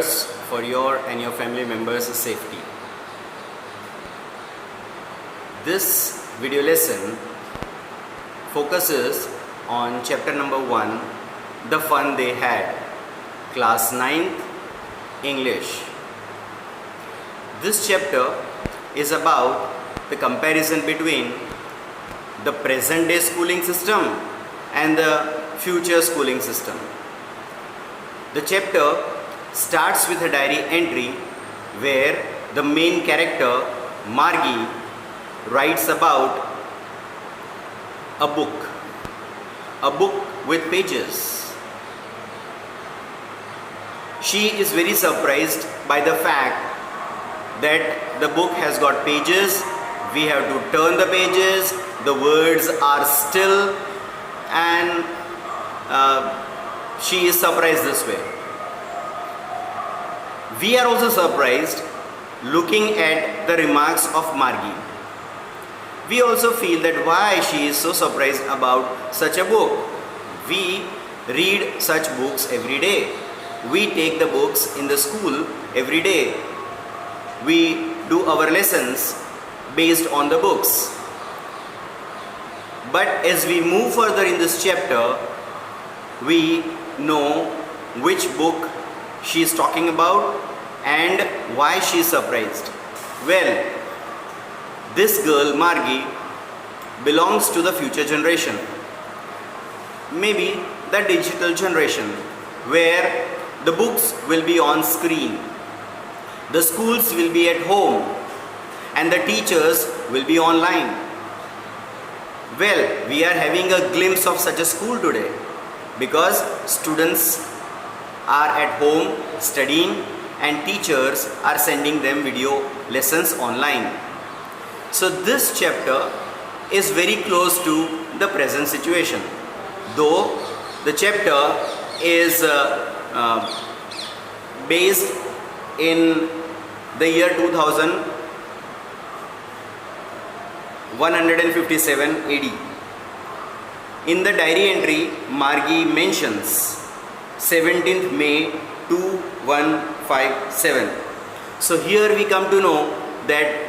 measures for your and your family members' safety. This video lesson focuses on chapter number 1, The Fun They Had, class 9th English. This chapter is about the comparison between the present day schooling system and the future schooling system. The chapter starts with a diary entry where the main character, Margie, writes about a book with pages. She is very surprised by the fact that the book has got pages. We have to turn the pages, the words are still, and she is surprised this way. We are also surprised looking at the remarks of Margie. We also feel that why she is so surprised about such a book. We read such books every day. We take the books in the school every day. We do our lessons based on the books. But as we move further in this chapter, we know which book she is talking about and why she is surprised. Well, this girl, Margie, belongs to the future generation. Maybe the digital generation, where the books will be on screen, the schools will be at home, and the teachers will be online. Well, we are having a glimpse of such a school today because students are at home studying and teachers are sending them video lessons online. So this chapter is very close to the present situation, though the chapter is based in the year 2157 AD. In the diary entry, Margie mentions 17th May 2157. So here we come to know that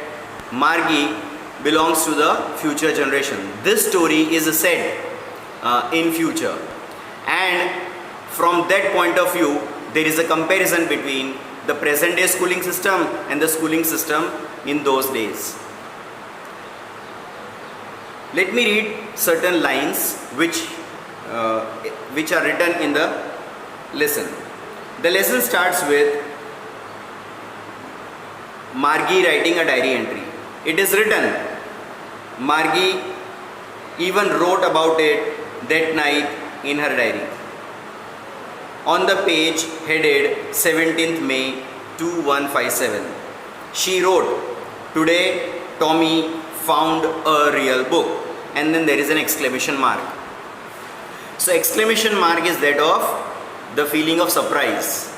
Margie belongs to the future generation. This story is set in future, and from that point of view there is a comparison between the present day schooling system and the schooling system in those days. Let me read certain lines which are written in the lesson. The lesson starts with Margie writing a diary entry. It is written, Margie even wrote about it that night in her diary. On the page headed 17th May 2157, she wrote, "Today Tommy found a real book," and then there is an exclamation mark. So exclamation mark is that of the feeling of surprise.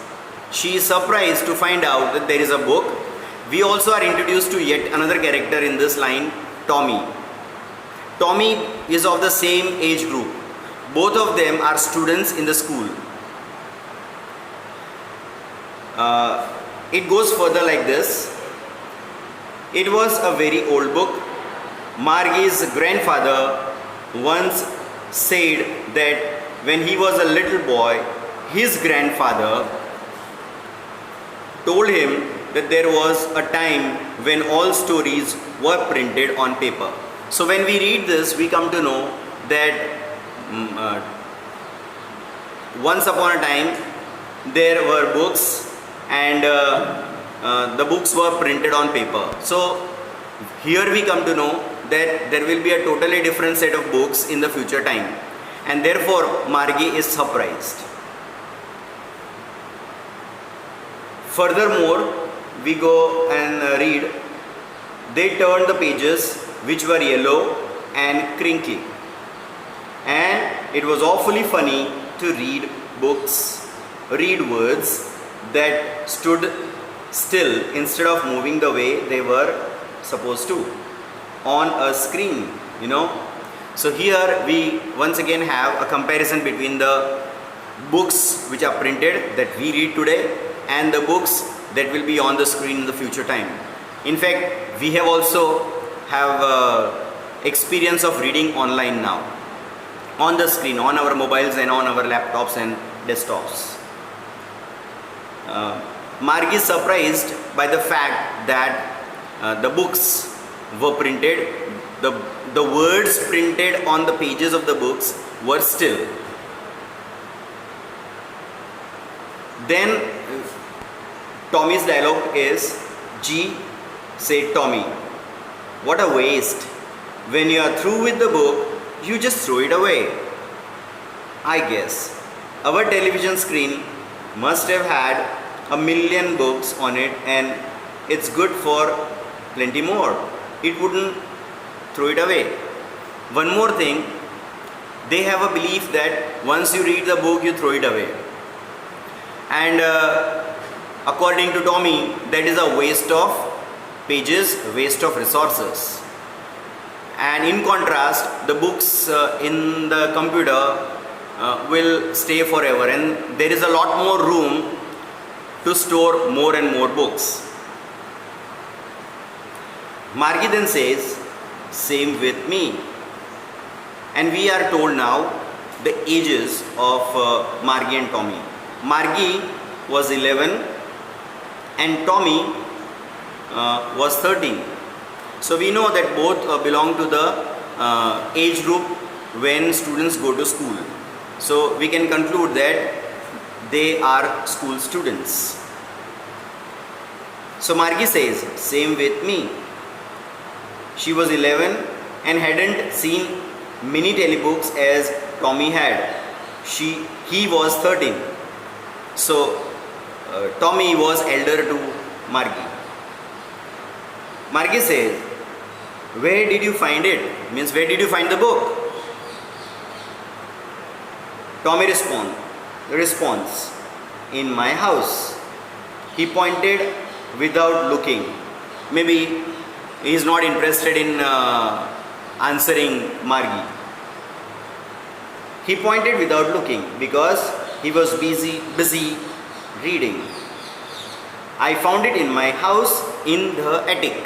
She is surprised to find out that there is a book. We also are introduced to yet another character in this line, Tommy. Tommy is of the same age group. Both of them are students in the school. It goes further like this. It was a very old book. Margie's grandfather once said that when he was a little boy, his grandfather told him that there was a time when all stories were printed on paper. So when we read this, we come to know that once upon a time there were books, and the books were printed on paper. So here we come to know that there will be a totally different set of books in the future time, and therefore Margie is surprised. Furthermore, we go and read, they turned the pages which were yellow and crinkly, and it was awfully funny to read words that stood still instead of moving the way they were supposed to on a screen, So here we once again have a comparison between the books which are printed that we read today and the books that will be on the screen in the future time. In fact, we have also have experience of reading online now, on the screen, on our mobiles and on our laptops and desktops. Marg is surprised by the fact that the books were printed, the words printed on the pages of the books were still. Then Tommy's dialogue is, "Gee," said Tommy, "what a waste. When you are through with the book, you just throw it away. I guess our television screen must have had 1,000,000 books on it, and it's good for plenty more. It wouldn't throw it away." One more thing, they have a belief that once you read the book, you throw it away. And according to Tommy, that is a waste of pages, waste of resources. And in contrast, the books in the computer will stay forever, and there is a lot more room to store more and more books. Margie then says, "Same with me." And we are told now the ages of Margie and Tommy. Margie was 11 and Tommy was 13. So we know that both belong to the age group when students go to school. So we can conclude that they are school students. So Margie says, "Same with me." She was 11 and hadn't seen many telebooks as Tommy had. He was 13. So Tommy was elder to Margie. Margie says, "Where did you find it?" Means, where did you find the book? Tommy responds, "In my house." He pointed without looking. Maybe he is not interested in answering Margie. He pointed without looking because he was busy reading. "I found it in my house in the attic."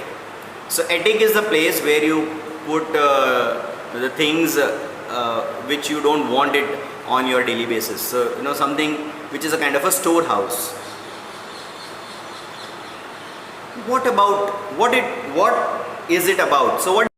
So attic is the place where you put the things which you don't want it on your daily basis. So something which is a kind of a storehouse. What is it about? So what